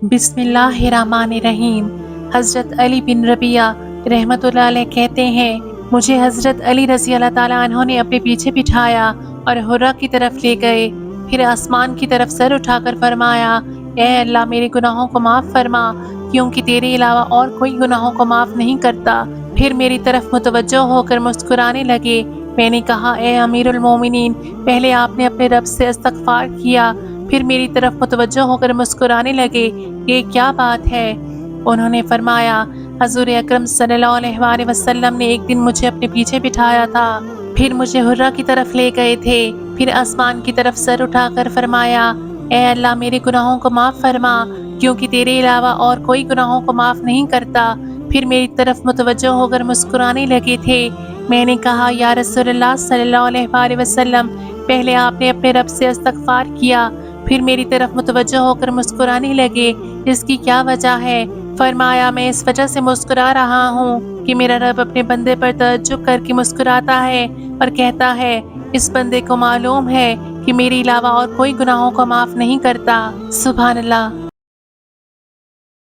बिस्मिल्लाहिर्रहमानिर्रहीम। हज़रत अली बिन रबिया रहमतुल्लाह अलैह कहते हैं, मुझे हज़रत अली रज़ी अल्लाह ताला अन्हो ने अपने पीछे बिठाया और हुर्रा की तरफ ले गए। फिर आसमान की तरफ सर उठाकर फरमाया, ए अल्लाह मेरे गुनाहों को माफ़ फरमा, क्योंकि तेरे अलावा और कोई गुनाहों को माफ़ नहीं करता। फिर मेरी तरफ मुतवज्जो होकर मुस्कुराने लगे। मैंने कहा, ए अमीरुल मोमिनीन, पहले आपने अपने रब से इस्तग़फ़ार किया, फिर मेरी तरफ मुतवज्जो होकर मुस्कुराने लगे, ये क्या बात है? उन्होंने फरमाया, हज़ूर अकरम सल्लल्लाहु अलैहि वसल्लम ने एक दिन मुझे अपने पीछे बिठाया था, फिर मुझे हुर्रा की तरफ ले गए थे, फिर आसमान की तरफ सर उठाकर फरमाया, ए अल्लाह मेरे गुनाहों को माफ़ फरमा, क्योंकि तेरे अलावा और कोई गुनाहों को माफ़ नहीं करता। फिर मेरी तरफ मुतवज्जो होकर मुस्कुराने लगे थे। मैंने कहा, या रसूलल्लाह सल्लल्लाहु अलैहि वसल्लम, पहले आपने अपने रब से इस्तग़फ़ार किया, फिर मेरी तरफ मुतवज्जो होकर मुस्कुराने लगे, इसकी क्या वजह है? फरमाया, मैं इस वजह से मुस्कुरा रहा हूँ कि मेरा रब अपने बंदे पर तअज्जुब करके मुस्कुराता है और कहता है, इस बंदे को मालूम है कि मेरे अलावा और कोई गुनाहों को माफ़ नहीं करता। सुभान अल्लाह।